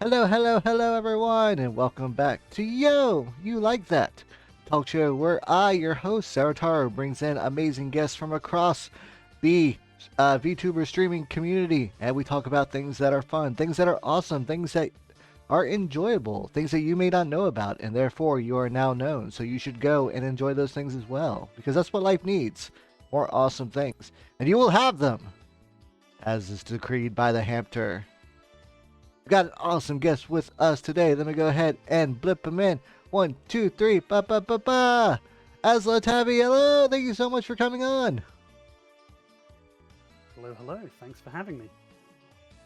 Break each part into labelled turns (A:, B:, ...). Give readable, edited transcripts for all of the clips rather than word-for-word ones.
A: Hello, hello, hello, everyone, and welcome back to Yo, You Like That talk show where I, your host, Zarataro, brings in amazing guests from across the VTuber streaming community, and we talk about things that are fun, things that are awesome, things that are enjoyable, things that you may not know about, and therefore you are now known. So you should go and enjoy those things as well, because that's what life needs more awesome things, and you will have them, as is decreed by the Hampter. We've got an awesome guest with us today. Let me go ahead and blip him in. One, two, three, ba ba ba ba. AslaTavi, hello. Thank you so much for coming on.
B: Hello, hello. Thanks for having me.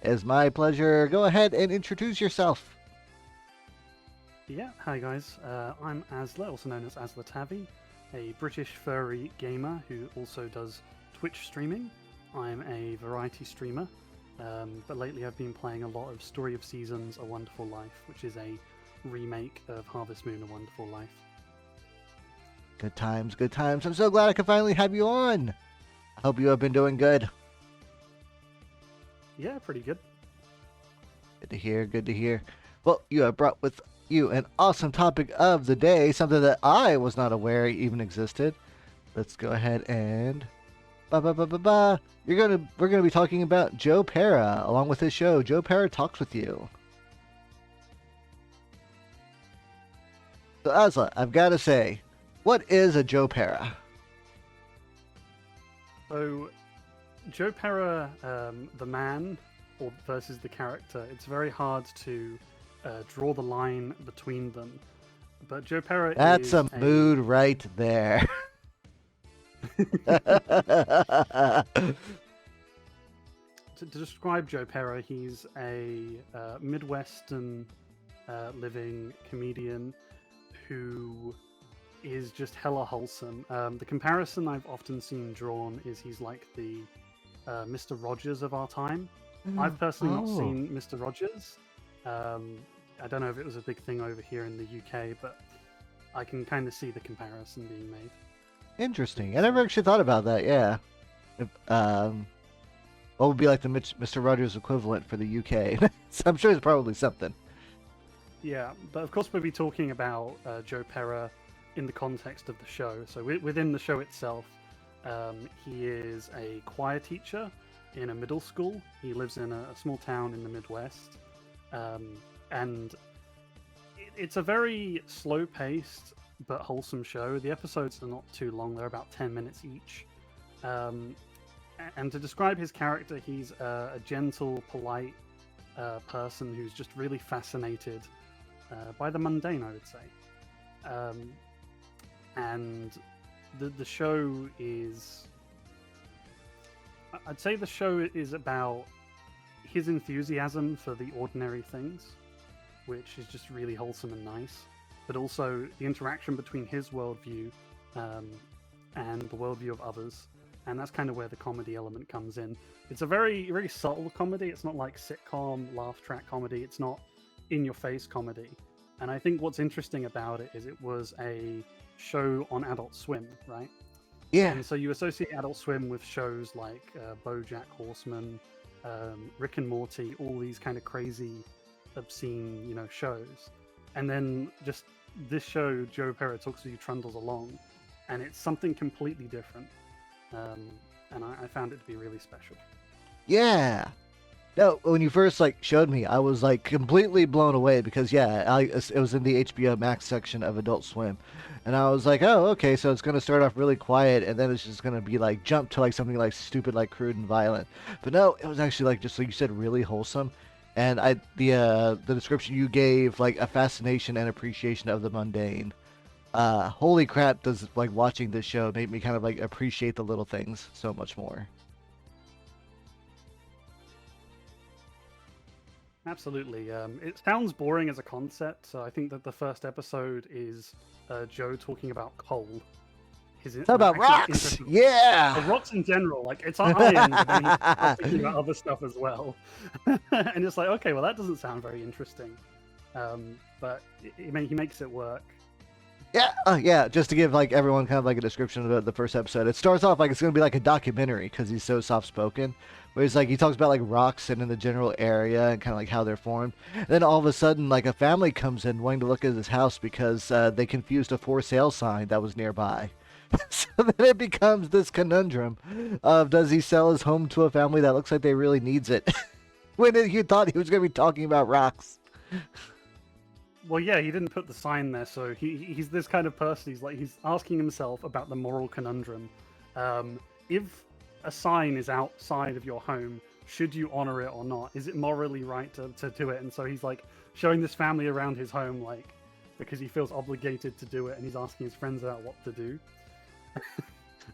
A: It's my pleasure. Go ahead and introduce yourself.
B: Yeah, hi guys. I'm Asla, also known as AslaTavi, a British furry gamer who also does Twitch streaming. I'm a variety streamer, but lately I've been playing a lot of Story of Seasons: A Wonderful Life, which is a remake of Harvest Moon: A Wonderful Life.
A: Good times, good times. I'm so glad I could finally have you on. I hope you have been doing good.
B: Yeah, pretty good.
A: Good to hear, good to hear. Well, you have brought with you an awesome topic of the day, something that I was not aware even existed. Let's go ahead and ba ba ba ba ba. We're gonna be talking about Joe Pera along with his show. Joe Pera Talks with You. So Asla, I've got to say, what is a Joe Pera?
B: So, Joe Pera, the man, or versus the character, it's very hard to draw the line between them. But Joe Pera
A: That's
B: is
A: a mood right there.
B: To describe Joe Pera, he's a Midwestern living comedian who is just hella wholesome. The comparison I've often seen drawn is he's like the Mr. Rogers of our time. I've personally not seen Mr. Rogers. I don't know if it was a big thing over here in the UK, but I can kind of see the comparison being made.
A: Interesting. I never actually thought about that. Yeah. If, what would be like the Mr. Rogers equivalent for the UK? So I'm sure it's probably something.
B: Yeah, but of course we'll be talking about Joe Pera in the context of the show. So within the show itself, he is a choir teacher in a middle school. He lives in a small town in the Midwest, and it's a very slow-paced but wholesome show. The episodes are not too long; they're about 10 minutes each. And to describe his character, he's a gentle, polite person who's just really fascinated by the mundane, I would say. And the show is, I'd say the show is about his enthusiasm for the ordinary things, which is just really wholesome and nice, but also the interaction between his worldview and the worldview of others. And that's kind of where the comedy element comes in. It's a very, very subtle comedy. It's not like sitcom, laugh track comedy. It's not in-your-face comedy. And I think what's interesting about it is it was a show on Adult Swim, right?
A: Yeah.
B: And so you associate Adult Swim with shows like BoJack Horseman, Rick and Morty, all these kind of crazy, obscene, shows. And then just this show, Joe Pera Talks with You, trundles along, and it's something completely different. And I found it to be really special.
A: Yeah. No, when you first showed me, I was completely blown away because it was in the HBO Max section of Adult Swim, and I was like, oh, okay, so it's gonna start off really quiet, and then it's just gonna be jump to something stupid, crude and violent. But no, it was actually just like you said, really wholesome, and the description you gave, a fascination and appreciation of the mundane. Holy crap, does watching this show make me kind of appreciate the little things so much more.
B: Absolutely. It sounds boring as a concept, so I think that the first episode is Joe talking about coal.
A: Talk about rocks! Yeah!
B: Rocks in general. It's iron, but then he's thinking about other stuff as well. And it's okay, well, that doesn't sound very interesting. But he makes it work.
A: Yeah, yeah. Just to give like everyone kind of like a description of the first episode, it starts off like it's gonna be like a documentary because he's so soft spoken. Where he's like he talks about like rocks and in the general area and kind of like how they're formed. And then all of a sudden, like a family comes in wanting to look at his house because they confused a for sale sign that was nearby. So then it becomes this conundrum of does he sell his home to a family that looks like they really needs it when you thought he was gonna be talking about rocks.
B: Well, yeah, he didn't put the sign there, so he's this kind of person. He's asking himself about the moral conundrum. If a sign is outside of your home, should you honor it or not? Is it morally right to do it? And so he's like showing this family around his home, like because he feels obligated to do it, and he's asking his friends about what to do.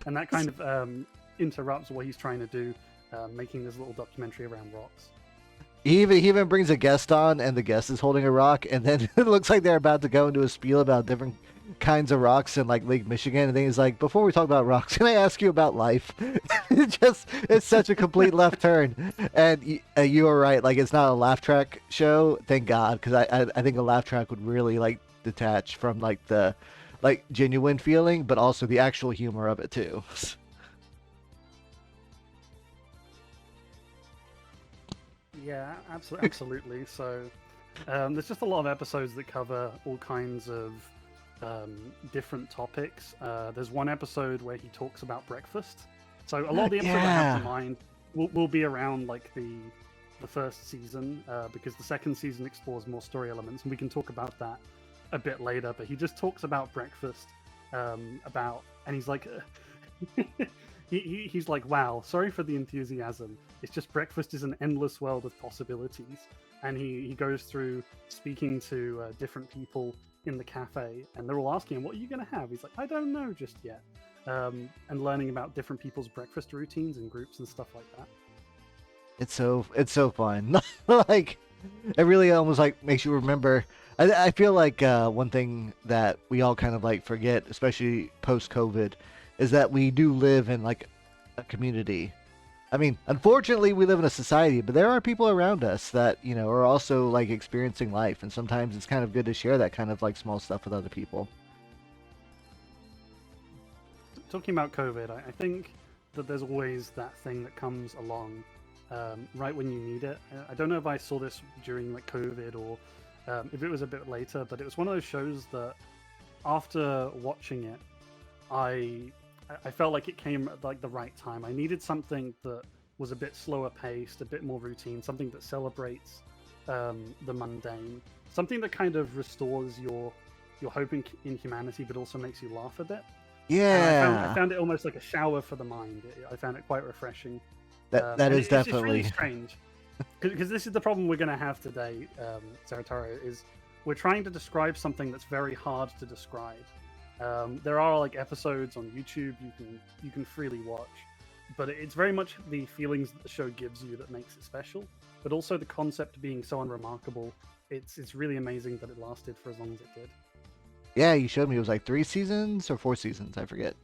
B: And that kind of interrupts what he's trying to do, making this little documentary around rocks.
A: He even brings a guest on, and the guest is holding a rock, and then it looks like they're about to go into a spiel about different kinds of rocks in like Lake Michigan, and then he's like, "Before we talk about rocks, can I ask you about life?" It's such a complete left turn, and you are right. Like it's not a laugh track show, thank God, because I think a laugh track would really like detach from like the like genuine feeling, but also the actual humor of it too.
B: Yeah, absolutely. So there's just a lot of episodes that cover all kinds of different topics. There's one episode where he talks about breakfast. So a lot of the episodes I have in mind will be around like the first season because the second season explores more story elements, and we can talk about that a bit later. But he just talks about breakfast, and he's like. He's like, wow, sorry for the enthusiasm. It's just breakfast is an endless world of possibilities. And he goes through speaking to different people in the cafe, and they're all asking him, what are you going to have? He's like, I don't know just yet. And learning about different people's breakfast routines and groups and stuff like that.
A: It's so fun. Like it really almost like makes you remember. I feel like one thing that we all kind of like forget, especially post COVID, is that we do live in like a community. I mean, unfortunately, we live in a society, but there are people around us that are also like experiencing life, and sometimes it's kind of good to share that kind of like small stuff with other people.
B: Talking about COVID, I think that there's always that thing that comes along right when you need it. I don't know if I saw this during like COVID or if it was a bit later, but it was one of those shows that after watching it, I felt like it came at like the right time. I needed something that was a bit slower paced, a bit more routine, something that celebrates the mundane, something that kind of restores your hope in humanity, but also makes you laugh a bit. And I
A: Yeah,
B: found it almost like a shower for the mind. I found it quite refreshing.
A: that is
B: It's really
A: definitely.
B: strange because this is the problem we're going to have today, Zarataro, is we're trying to describe something that's very hard to describe. There are like episodes on YouTube you can freely watch, but it's very much the feelings that the show gives you that makes it special. But also the concept being so unremarkable. It's really amazing that it lasted for as long as it did.
A: Yeah, you showed me it was like 3 seasons or 4 seasons. I forget.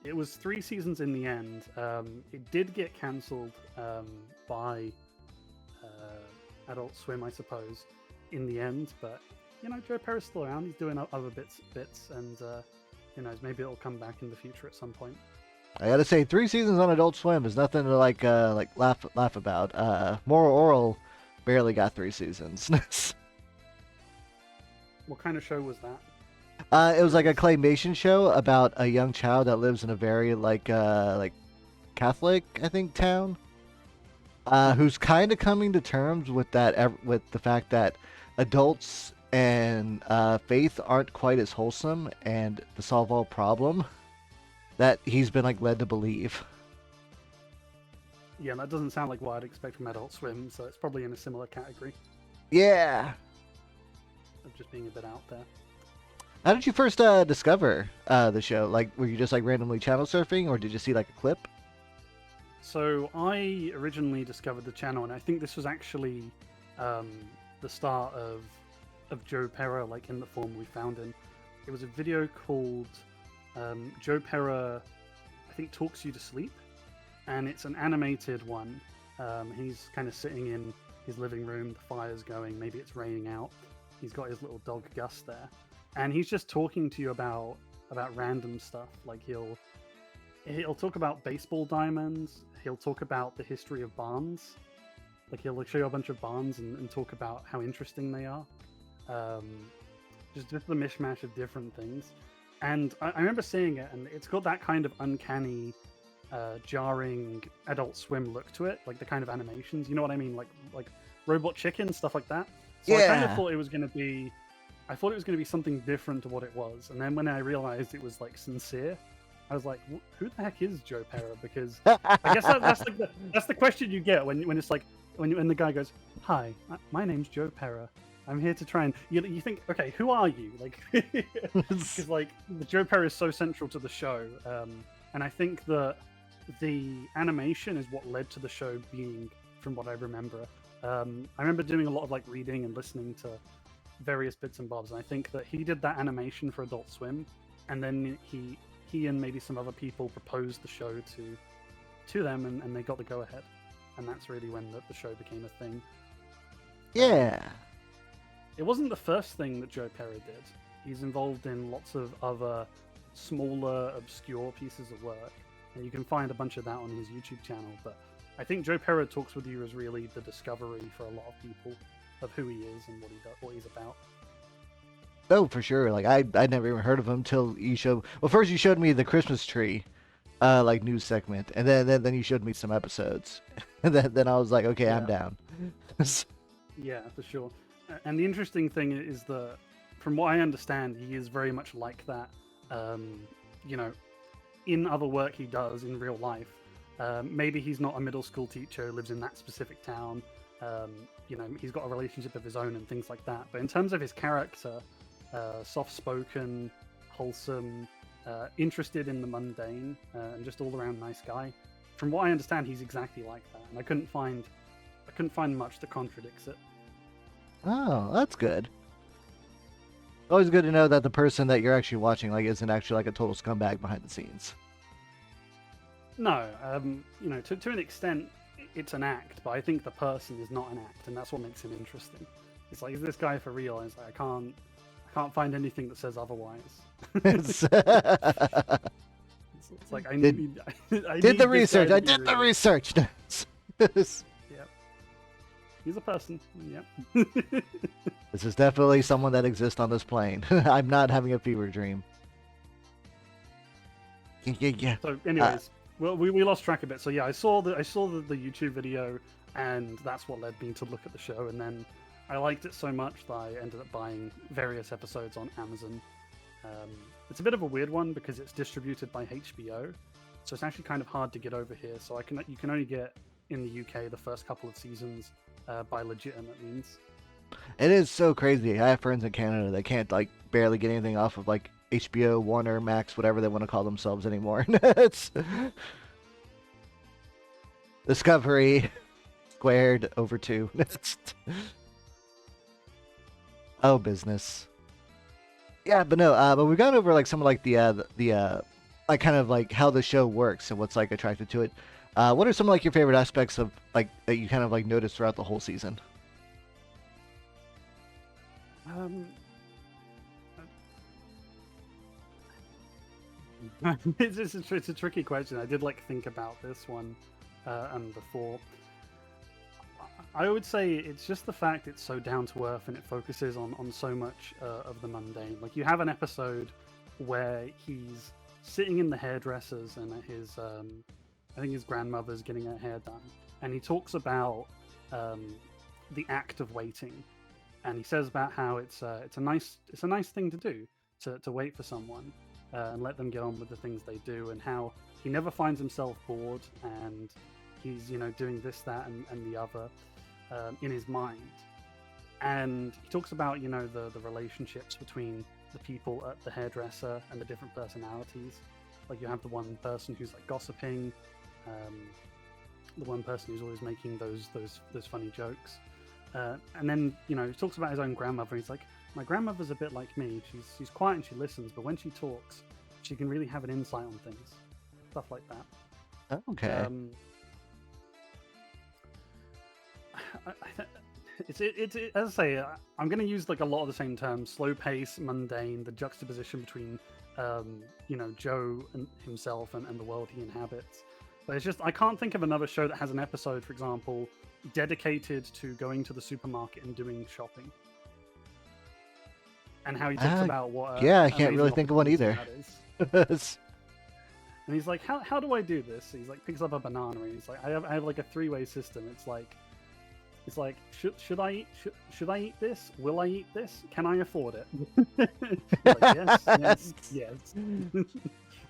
B: It was 3 seasons in the end. It did get cancelled by Adult Swim, I suppose, in the end. But Joe Perry's still around. He's doing other bits, and who knows? Maybe it'll come back in the future at some point.
A: I gotta say, 3 seasons on Adult Swim is nothing to like laugh about. Moral Oral barely got 3 seasons.
B: What kind of show was that?
A: It was like a claymation show about a young child that lives in a very like Catholic, I think, town. Who's kind of coming to terms with with the fact that adults and faith aren't quite as wholesome and the solve all problem that he's been like led to believe.
B: Yeah, that doesn't sound like what I'd expect from Adult Swim, so it's probably in a similar category
A: Yeah.
B: of just being a bit out there.
A: How did you first discover the show? Like, were you just like randomly channel surfing, or did you see like a clip?
B: So I originally discovered the channel, and I think this was actually the start of Joe Pera, like in the form we found him. It was a video called Joe Pera, I think, Talks You to Sleep, and it's an animated one. He's kind of sitting in his living room, the fire's going, maybe it's raining out. He's got his little dog Gus there, and he's just talking to you about random stuff. Like he'll talk about baseball diamonds. He'll talk about the history of barns. Like he'll show you a bunch of barns and talk about how interesting they are. Just the mishmash of different things. And I remember seeing it, and it's got that kind of uncanny, jarring Adult Swim look to it, like the kind of animations. You know what I mean? Like Robot Chicken, stuff like that. So I kind of thought it was going to be. I thought it was going to be something different to what it was, and then when I realized it was like sincere, I was like, "Who the heck is Joe Pera?" Because I guess that's the question you get when it's like when the guy goes, "Hi, my name's Joe Pera. I'm here to try and..." You think, okay, who are you? Like, because like the Joe Pera is so central to the show, and I think that the animation is what led to the show being, from what I remember. I remember doing a lot of like reading and listening to various bits and bobs, and I think that he did that animation for Adult Swim, and then he and maybe some other people proposed the show to them, and they got the go ahead, and that's really when the show became a thing.
A: Yeah.
B: It wasn't the first thing that Joe Pera did. He's involved in lots of other smaller, obscure pieces of work, and you can find a bunch of that on his YouTube channel. But I think Joe Pera Talks With You is really the discovery for a lot of people of who he is and what he's about.
A: Oh, for sure. Like I'd never even heard of him till you showed. Well, first you showed me the Christmas tree, like news segment, and then you showed me some episodes, and then I was like, okay, yeah. I'm down.
B: Yeah, for sure. And the interesting thing is that, from what I understand, he is very much like that. You know, in other work he does in real life. Maybe he's not a middle school teacher who lives in that specific town. You know, he's got a relationship of his own and things like that. But in terms of his character, soft-spoken, wholesome, interested in the mundane, and just all-around nice guy. From what I understand, he's exactly like that, and I couldn't find much that contradicts it.
A: Oh, that's good. Always good to know that the person that you're actually watching like isn't actually like a total scumbag behind the scenes.
B: No, you know, to an extent, it's an act, but I think the person is not an act, and that's what makes him interesting. It's like, is this guy for real? It's like, I can't find anything that says otherwise. It's like I need
A: the research. I did the research.
B: Yep. He's a person. Yep.
A: This is definitely someone that exists on this plane. I'm not having a fever dream. Yeah.
B: So, anyways, well, we lost track a bit. So yeah, I saw the YouTube video, and that's what led me to look at the show. And then I liked it so much that I ended up buying various episodes on Amazon. It's a bit of a weird one because it's distributed by HBO, so it's actually kind of hard to get over here. So you can only get in the UK the first couple of seasons by legitimate means.
A: It is so crazy. I have friends in Canada that can't like barely get anything off of like HBO, Warner, Max, whatever they want to call themselves anymore. It's Discovery squared over 2. Oh, business. Yeah, but no. But we've gone over like some of like the like kind of like how the show works and what's like attracted to it. What are some of like your favorite aspects of like that you kind of like noticed throughout the whole season?
B: It's a tricky question. I did like think about this one and before. I would say it's just the fact it's so down to earth and it focuses on so much of the mundane. Like, you have an episode where he's sitting in the hairdressers and at his I think his grandmother's getting her hair done, and he talks about the act of waiting, and he says about how it's a nice thing to do to wait for someone and let them get on with the things they do, and how he never finds himself bored, and he's, you know, doing this, that, and the other in his mind. And he talks about, you know, the relationships between the people at the hairdresser and the different personalities. Like, you have the one person who's like gossiping, the one person who's always making those funny jokes, and then, you know, he talks about his own grandmother. He's like, my grandmother's a bit like me. She's quiet and she listens, but when she talks, she can really have an insight on things, stuff like that.
A: Okay.
B: as I say, I'm going to use like a lot of the same terms: slow pace, mundane, the juxtaposition between, Joe and himself and the world he inhabits. But it's just I can't think of another show that has an episode, for example, dedicated to going to the supermarket and doing shopping, and how he talks about what.
A: Yeah, I can't really think of one either.
B: That is. And he's like, how do I do this? He's like, picks up a banana, and he's like, I have like a three-way system. It's like, should I eat this? Will I eat this? Can I afford it? Like, yes.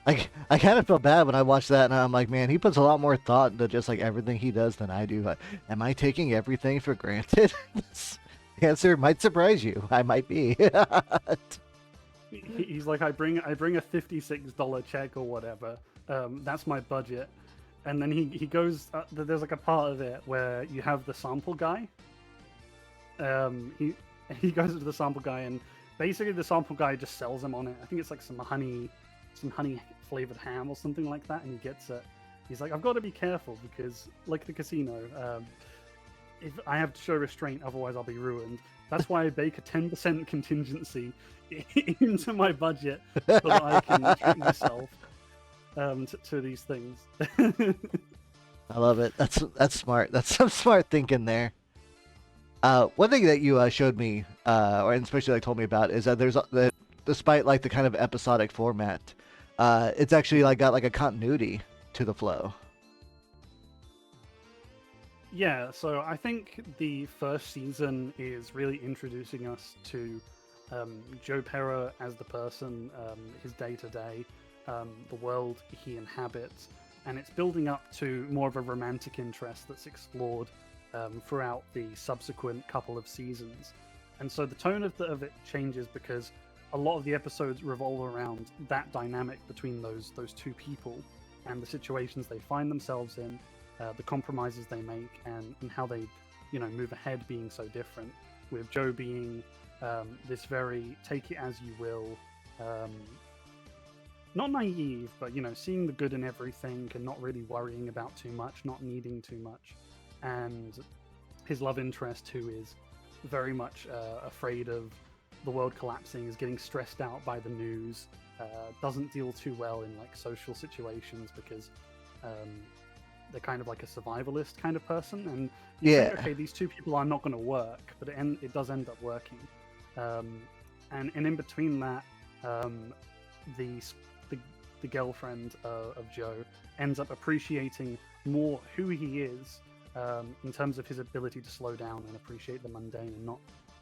A: I kind of feel bad when I watch that, and I'm like, man, he puts a lot more thought into just like everything he does than I do. But am I taking everything for granted? The answer might surprise you. I might be.
B: He's like, I bring a $56 check or whatever. That's my budget. And then he goes. There's like a part of it where you have the sample guy. He goes to the sample guy, and basically the sample guy just sells him on it. I think it's like some honey flavored ham or something like that, and he gets it. He's like, I've got to be careful because, like the casino, if I have to show restraint, otherwise I'll be ruined. That's why I bake a 10% contingency into my budget so that I can treat myself to these things.
A: I love it. That's smart. That's some smart thinking there. One thing that you showed me, or especially like told me about, is that despite like the kind of episodic format, it's actually like got like a continuity to the flow.
B: Yeah, so I think the first season is really introducing us to Joe Pera as the person, his day-to-day, the world he inhabits, and it's building up to more of a romantic interest that's explored throughout the subsequent couple of seasons. And so the tone of it changes because a lot of the episodes revolve around that dynamic between those two people and the situations they find themselves in, the compromises they make, and how they, move ahead, being so different. With Joe being this very take it as you will, not naive, but seeing the good in everything and not really worrying about too much, not needing too much, and his love interest, who is very much afraid of the world collapsing, is getting stressed out by the news, doesn't deal too well in like social situations because they're kind of like a survivalist kind of person, and you think, okay, these two people are not going to work, but it does end up working. And in between that, the girlfriend of Joe ends up appreciating more who he is, in terms of his ability to slow down and appreciate the mundane and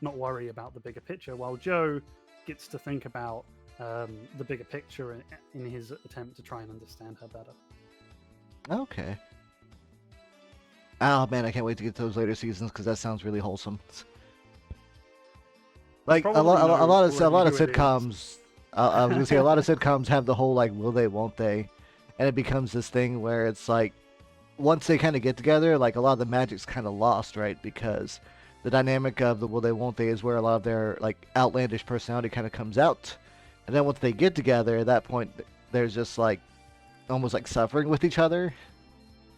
B: not worry about the bigger picture, while Joe gets to think about the bigger picture in his attempt to try and understand her better.
A: Okay. Oh man, I can't wait to get to those later seasons because that sounds really wholesome. Like a lot of sitcoms. I was gonna say a lot of sitcoms have the whole like will they, won't they, and it becomes this thing where it's like once they kind of get together, like a lot of the magic's kind of lost, right? Because the dynamic of the will they, won't they is where a lot of their like outlandish personality kind of comes out, and then once they get together, at that point, there's just like almost like suffering with each other.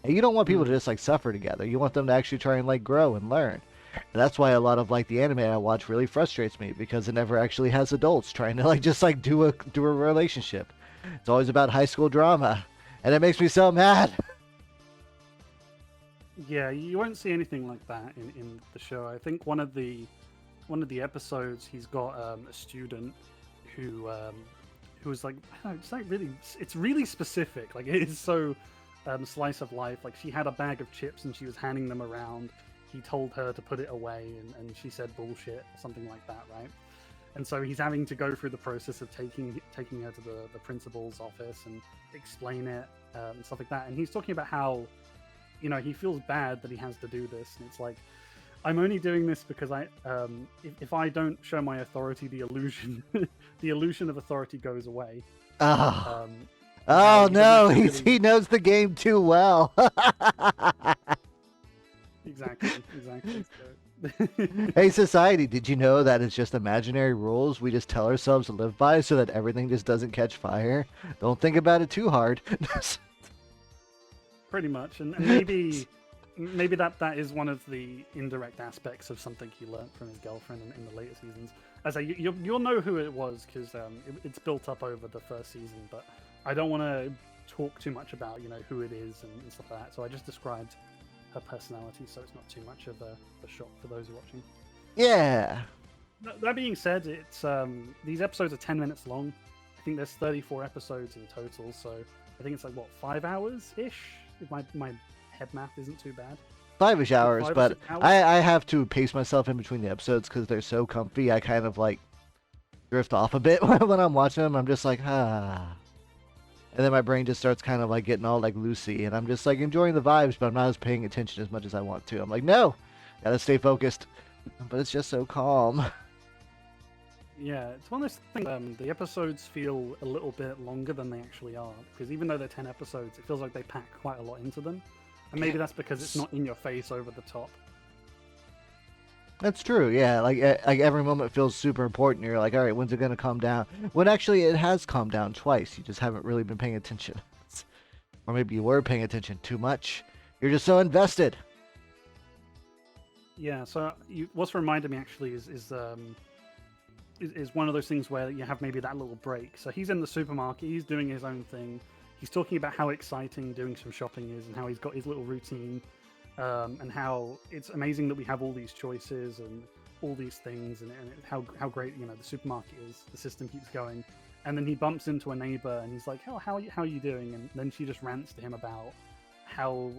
A: And you don't want people to just like suffer together. You want them to actually try and like grow and learn. And that's why a lot of like the anime I watch really frustrates me because it never actually has adults trying to like just like do a relationship. It's always about high school drama, and it makes me so mad.
B: Yeah, you won't see anything like that in the show. I think one of the episodes he's got a student who was like, I don't know, it's really specific. Like it is so slice of life. Like she had a bag of chips and she was handing them around. He told her to put it away, and she said bullshit or something like that, right? And so he's having to go through the process of taking her to the principal's office and explain it and stuff like that. And he's talking about how, he feels bad that he has to do this, and it's like, I'm only doing this because if I don't show my authority, the illusion of authority goes away.
A: Oh no, he knows the game too well.
B: Exactly.
A: Hey society, did you know that it's just imaginary rules we just tell ourselves to live by so that everything just doesn't catch fire? Don't think about it too hard.
B: Pretty much, and maybe maybe that is one of the indirect aspects of something he learned from his girlfriend in the later seasons. As you'll know who it was because it's built up over the first season, but I don't want to talk too much about who it is and stuff like that. So I just described her personality, so it's not too much of a shock for those watching.
A: Yeah.
B: That being said, it's these episodes are 10 minutes long. I think there's 34 episodes in total, so I think it's like 5 hours ish. If my head math isn't too bad.
A: 5-ish hours,
B: 5 or
A: but
B: 6 hours?
A: I have to pace myself in between the episodes because they're so comfy. I kind of like drift off a bit when I'm watching them. I'm just like, ah. And then my brain just starts kind of like getting all like loosey, and I'm just like enjoying the vibes, but I'm not as paying attention as much as I want to. I'm like, no, gotta stay focused. But it's just so calm.
B: Yeah, it's one of those things. The episodes feel a little bit longer than they actually are, because even though they're 10 episodes, it feels like they pack quite a lot into them. And maybe that's because it's not in your face over the top.
A: That's true, yeah. Like every moment feels super important. You're like, all right, when's it gonna calm down? When actually it has calmed down twice. You just haven't really been paying attention, or maybe you were paying attention too much. You're just so invested.
B: Yeah. So what's reminded me actually is one of those things where you have maybe that little break. So he's in the supermarket. He's doing his own thing. He's talking about how exciting doing some shopping is, and how he's got his little routine. And how it's amazing that we have all these choices and all these things, and how great the supermarket is. The system keeps going, and then he bumps into a neighbor, and he's like, "Oh, how are you doing?" And then she just rants to him about how,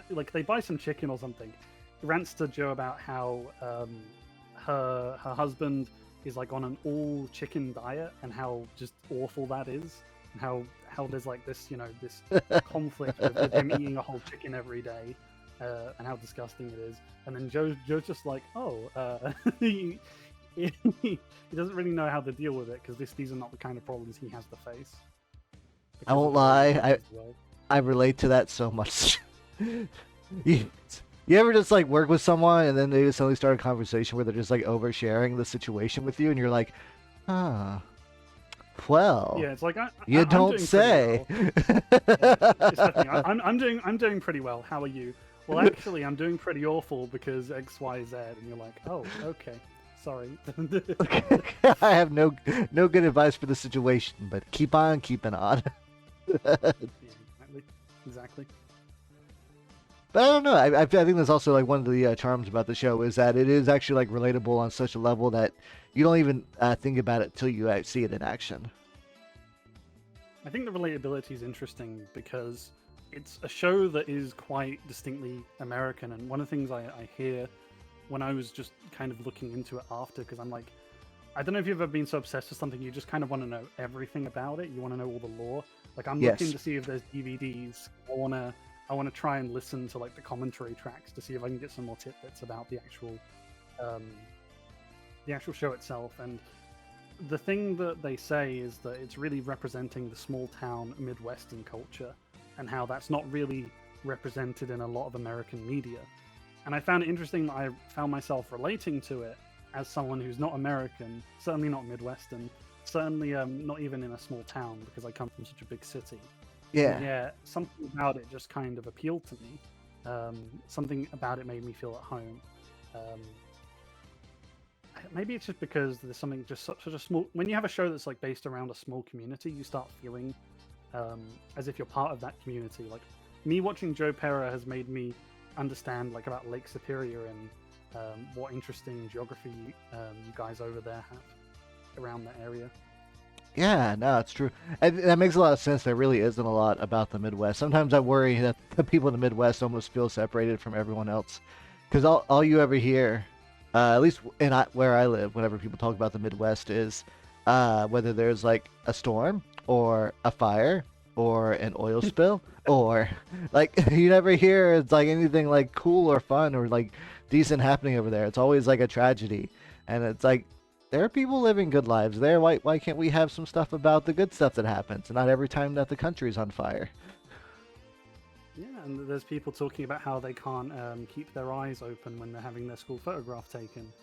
B: like, they buy some chicken or something. Rants to Joe about how her husband is like on an all chicken diet, and how just awful that is, and how there's like this this conflict with him eating a whole chicken every day. And how disgusting it is, and then Joe's just like, he doesn't really know how to deal with it because these are not the kind of problems he has to face.
A: I won't lie, I relate to that so much. you ever just like work with someone and then they just suddenly start a conversation where they're just like oversharing the situation with you, and you're like, well,
B: yeah, it's like
A: you don't say.
B: Well. I'm doing pretty well. How are you? Well, actually, I'm doing pretty awful because X, Y, Z, and you're like, oh, okay, sorry.
A: I have no good advice for the situation, but keep on keeping on.
B: Yeah, exactly.
A: But I don't know. I think that's also like one of the charms about the show is that it is actually like relatable on such a level that you don't even think about it till you see it in action.
B: I think the relatability is interesting because it's a show that is quite distinctly American, and one of the things I hear when I was just kind of looking into it after, because I'm like, I don't know if you've ever been so obsessed with something, you just kind of want to know everything about it. You want to know all the lore. Like, I'm looking to see if there's DVDs. I want to try and listen to like the commentary tracks to see if I can get some more tidbits about the actual show itself. And the thing that they say is that it's really representing the small town Midwestern culture, and how that's not really represented in a lot of American media. And I found it interesting that I found myself relating to it as someone who's not American, certainly not Midwestern, certainly not even in a small town, because I come from such a big city.
A: Yeah.
B: Yeah, something about it just kind of appealed to me. Something about it made me feel at home. Maybe it's just because there's something just such a small... When you have a show that's like based around a small community, you start feeling as if you're part of that community. Like, me watching Joe Pera has made me understand like about Lake Superior and what interesting geography you guys over there have around that area.
A: Yeah, no, it's true. That makes a lot of sense. There really isn't a lot about the Midwest. Sometimes I worry that the people in the Midwest almost feel separated from everyone else, because all you ever hear, at least where I live, whenever people talk about the Midwest, is whether there's like a storm or a fire or an oil spill, or like you never hear it's like anything like cool or fun or like decent happening over there. It's always like a tragedy, and it's like there are people living good lives there. Why can't we have some stuff about the good stuff that happens, and not every time that the country's on fire?
B: Yeah, and there's people talking about how they can't keep their eyes open when they're having their school photograph taken.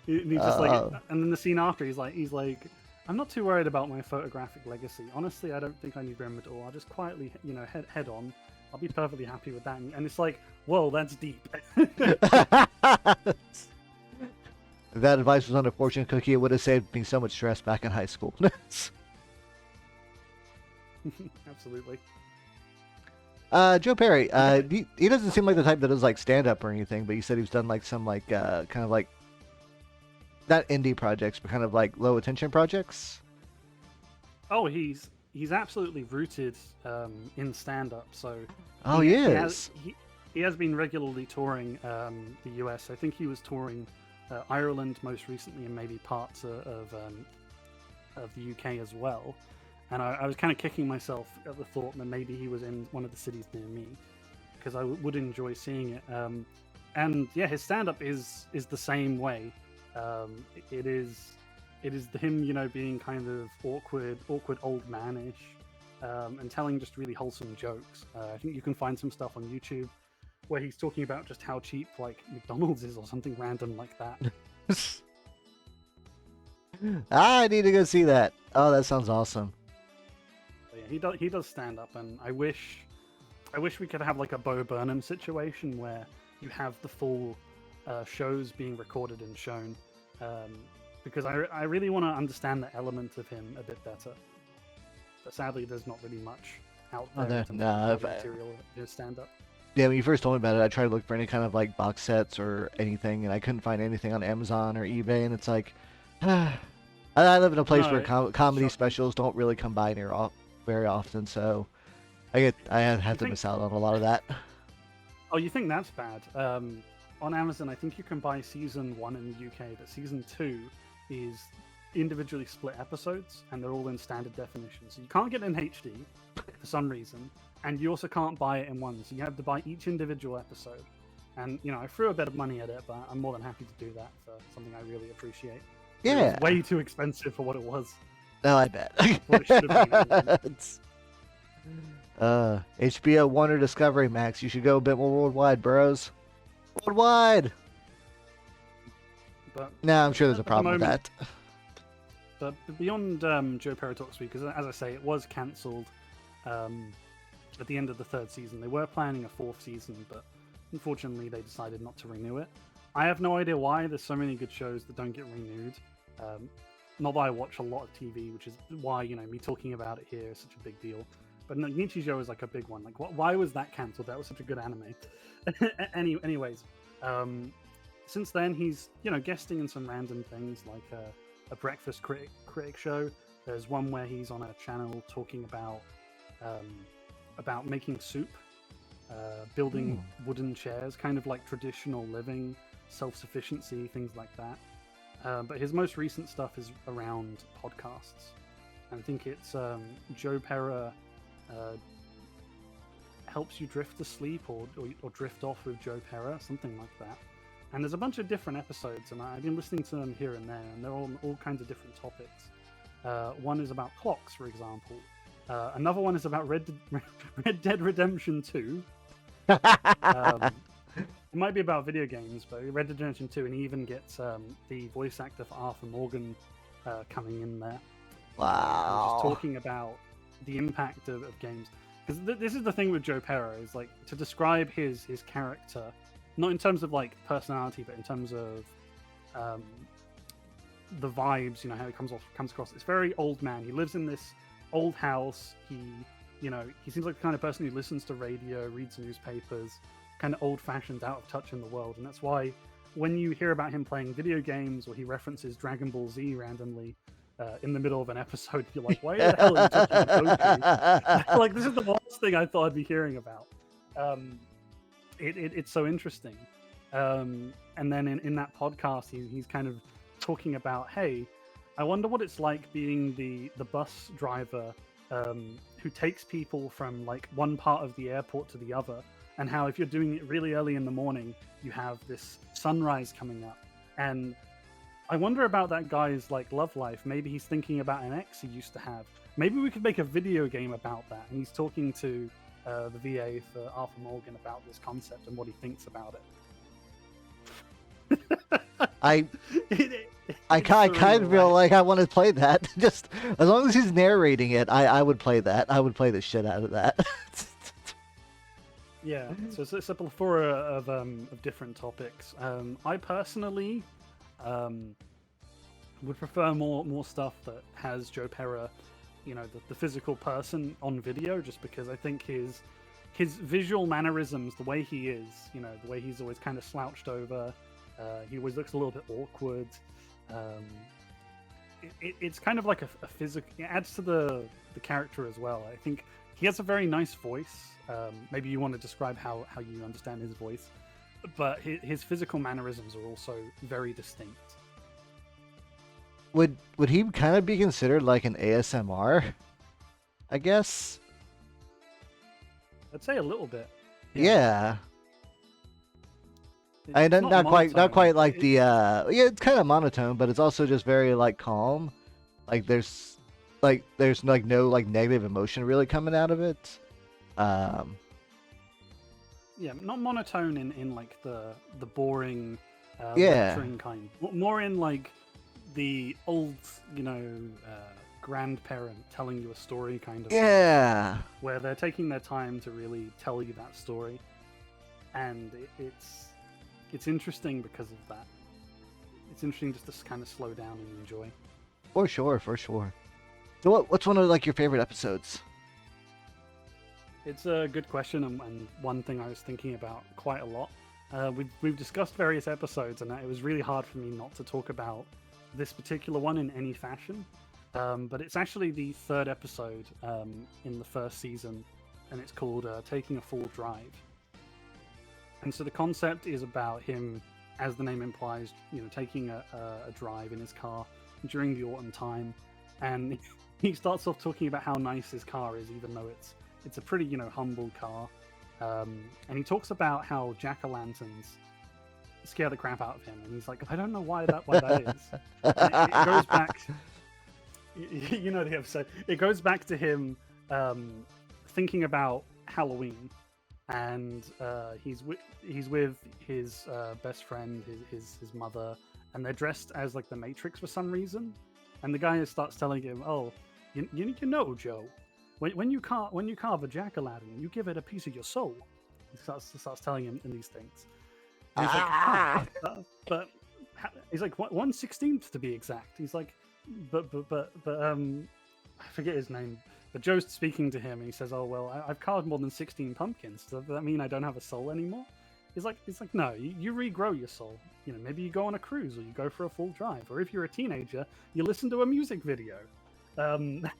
B: He's just like, and then the scene after, he's like, I'm not too worried about my photographic legacy. Honestly, I don't think I need Grim at all. I'll just quietly, head on. I'll be perfectly happy with that. And it's like, whoa, that's deep.
A: If that advice was on a fortune cookie, it would have saved me so much stress back in high school.
B: Absolutely.
A: Joe Perry, he doesn't seem like the type that does like stand up or anything, but you said he's done like some like kind of like not indie projects, but kind of like low attention projects.
B: Oh, he's absolutely rooted in stand up. So
A: Oh, he is.
B: He has been regularly touring the US. I think he was touring Ireland most recently, and maybe parts of the UK as well. And I was kind of kicking myself at the thought that maybe he was in one of the cities near me, because I would enjoy seeing it. And yeah, his stand-up is the same way. It is him, being kind of awkward old manish, and telling just really wholesome jokes. I think you can find some stuff on YouTube where he's talking about just how cheap like McDonald's is or something random like that.
A: I need to go see that. Oh, that sounds awesome.
B: But yeah, he does stand up, and I wish we could have like a Bo Burnham situation where you have the full shows being recorded and shown, because I really want to understand the element of him a bit better. But sadly, there's not really much out there material to stand up.
A: Yeah, when you first told me about it, I tried to look for any kind of like box sets or anything, and I couldn't find anything on Amazon or eBay. And it's like, I live in a place where comedy specials don't really come by very often, so I have to miss out on a lot of that.
B: Oh, you think that's bad? On Amazon, I think you can buy season 1 in the UK, but season 2 is individually split episodes, and they're all in standard definition. So you can't get it in HD for some reason, and you also can't buy it in one. So you have to buy each individual episode. And I threw a bit of money at it, but I'm more than happy to do that for something I really appreciate.
A: Yeah,
B: it was way too expensive for what it was.
A: No, I bet.
B: What it should have been.
A: HBO Warner Discovery Max. You should go a bit more worldwide, bros. Worldwide.
B: But
A: I'm sure there's a problem with that.
B: But beyond Joe Perry Talks Week, because as I say, it was cancelled at the end of the 3rd season. They were planning a 4th season, but unfortunately they decided not to renew it. I have no idea why. There's so many good shows that don't get renewed. Not that I watch a lot of TV, which is why me talking about it here is such a big deal. But Nichijou is like a big one. Like, why was that cancelled? That was such a good anime. Anyways, since then he's guesting in some random things like a breakfast critic show. There's one where he's on a channel talking about making soup, building wooden chairs, kind of like traditional living, self-sufficiency, things like that. But his most recent stuff is around podcasts. I think it's Joe Perra helps you drift to sleep or drift off with Joe Perra, something like that. And there's a bunch of different episodes, and I've been listening to them here and there, and they're all kinds of different topics. One is about clocks, for example. Another one is about Red Dead Redemption 2. It might be about video games, but Red Dead Redemption 2, and he even gets the voice actor for Arthur Morgan coming in there.
A: Wow.
B: Just talking about the impact of games. Because this is the thing with Joe Perra, is like to describe his character, not in terms of like personality, but in terms of the vibes, how he comes across. It's very old man. He lives in this old house. He seems like the kind of person who listens to radio, reads newspapers, kind of old-fashioned, out of touch in the world. And that's why when you hear about him playing video games or he references Dragon Ball Z randomly in the middle of an episode, you're like, why the hell are you talking about Goku? Like, this is the last thing I thought I'd be hearing about. It's so interesting. And then in that podcast, he's kind of talking about, hey, I wonder what it's like being the bus driver who takes people from like one part of the airport to the other, and how if you're doing it really early in the morning, you have this sunrise coming up. And I wonder about that guy's like love life. Maybe he's thinking about an ex he used to have. Maybe we could make a video game about that. And he's talking to the VA for Arthur Morgan about this concept and what he thinks about it.
A: I
B: It's
A: kind of
B: surreal,
A: feel
B: right?
A: like I want to play that. Just as long as he's narrating it, I would play that. I would play the shit out of that.
B: Yeah, so it's a plethora of different topics. I personally um, would prefer more stuff that has Joe Pera, the physical person on video, just because I think his visual mannerisms, the way he is, the way he's always kind of slouched over, he always looks a little bit awkward. Um, it's kind of like a physical. It adds to the character as well. I think he has a very nice voice. Maybe you want to describe how you understand his voice, but his physical mannerisms are also very distinct.
A: Would he kind of be considered like an ASMR? I guess.
B: I'd say a little bit. Yeah,
A: Yeah. I
B: it's
A: not quite
B: monotone.
A: like the yeah, it's kind of monotone, but it's also just very like calm. Like there's like no like negative emotion really coming out of it. Um
B: Yeah, not monotone in like the boring
A: yeah.
B: lecturing kind. More in like the old, grandparent telling you a story kind of thing,
A: Yeah.
B: where they're taking their time to really tell you that story, and it's interesting because of that. It's interesting just to kind of slow down and enjoy.
A: For sure, for sure. So what's one of like your favorite episodes?
B: It's a good question, and one thing I was thinking about quite a lot. We've discussed various episodes, and it was really hard for me not to talk about this particular one in any fashion. But it's actually the third episode in the first season, and it's called "Taking a Full Drive." And so the concept is about him, as the name implies, taking a drive in his car during the autumn time, and he starts off talking about how nice his car is, even though it's a pretty humble car. And he talks about how jack-o'-lanterns scare the crap out of him, and he's like, I don't know why that is. And it goes back. You know the episode. It goes back to him thinking about Halloween, and he's with his best friend, his mother, and they're dressed as like the Matrix for some reason. And the guy starts telling him, "Oh, you know, Joe, when you carve a jack-o'-lantern, you give it a piece of your soul." He starts telling him these things, and he's like, but he's like 1/16 to be exact. He's like, but I forget his name. But Joe's speaking to him, and he says, "Oh well, I've carved more than 16 pumpkins. Does that mean I don't have a soul anymore?" He's like, no, you regrow your soul. Maybe you go on a cruise, or you go for a full drive, or if you're a teenager, you listen to a music video. And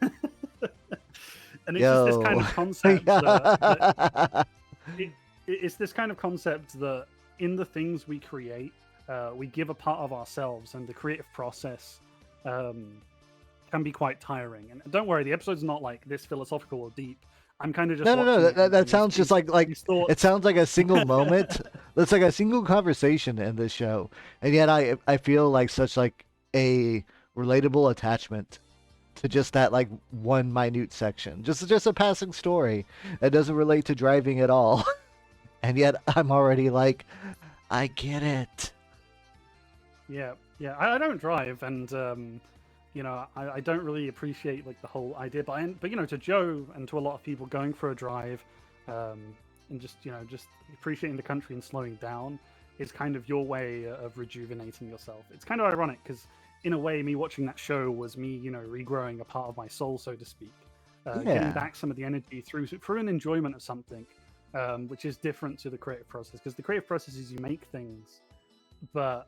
B: it's just this kind
A: Yo.
B: of concept that it's this kind of concept that in the things we create, we give a part of ourselves, and the creative process can be quite tiring. And don't worry, the episode's not like this philosophical or deep. I'm kind of just
A: No, no, no.
B: watching it,
A: That
B: and
A: sounds just like
B: these
A: it
B: thoughts.
A: sounds like a single moment. That's like a single conversation in this show, and yet I feel like such like a relatable attachment to just that like one minute section, just a passing story that doesn't relate to driving at all, and yet I'm already like, I get it.
B: Yeah, yeah. I don't drive, and I don't really appreciate like the whole idea. But to Joe and to a lot of people, going for a drive, and just appreciating the country and slowing down is kind of your way of rejuvenating yourself. It's kind of ironic because, in a way, me watching that show was me, regrowing a part of my soul, so to speak, getting
A: Yeah.
B: back some of the energy through an enjoyment of something, which is different to the creative process. Because the creative process is you make things, but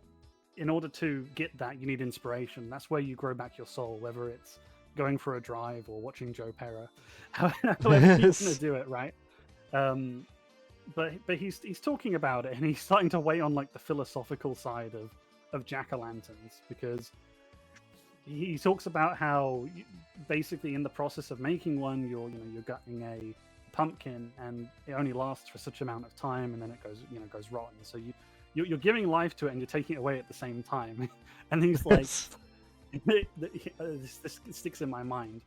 B: in order to get that, you need inspiration. That's where you grow back your soul, whether it's going for a drive or watching Joe Pera, however you want to do it, right? But he's talking about it, and he's starting to weigh on like the philosophical side of jack-o'-lanterns, because he talks about how basically in the process of making one, you're gutting a pumpkin, and it only lasts for such amount of time, and then it goes rotten. So you're giving life to it, and you're taking it away at the same time. And he's like, this sticks in my mind.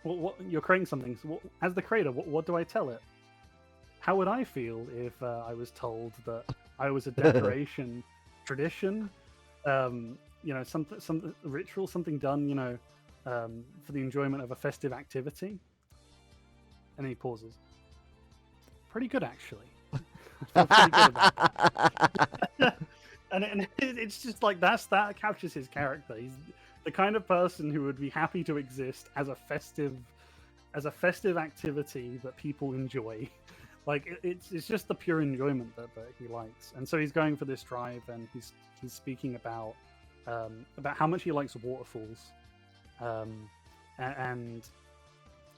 B: What you're creating something. So as the creator, what do I tell it? How would I feel if I was told that I was a decoration tradition? some ritual, something done, for the enjoyment of a festive activity. And then he pauses. Pretty good, actually. I feel pretty good about that. And it's just like that captures his character. He's the kind of person who would be happy to exist as a festive activity that people enjoy. Like it's just the pure enjoyment that he likes. And so he's going for this drive, and he's speaking about how much he likes waterfalls. And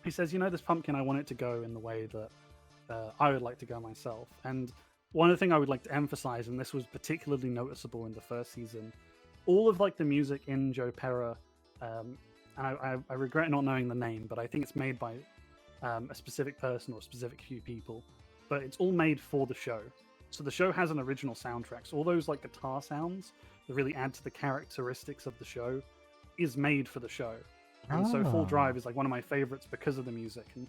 B: he says, this pumpkin, I want it to go in the way that I would like to go myself. And one of the things I would like to emphasize, and this was particularly noticeable in the first season, all of like the music in Joe Pera, and I regret not knowing the name, but I think it's made by a specific person or a specific few people, but it's all made for the show. So the show has an original soundtrack. So all those like guitar sounds that really add to the characteristics of the show is made for the show. And so Full Drive is like one of my favorites because of the music. And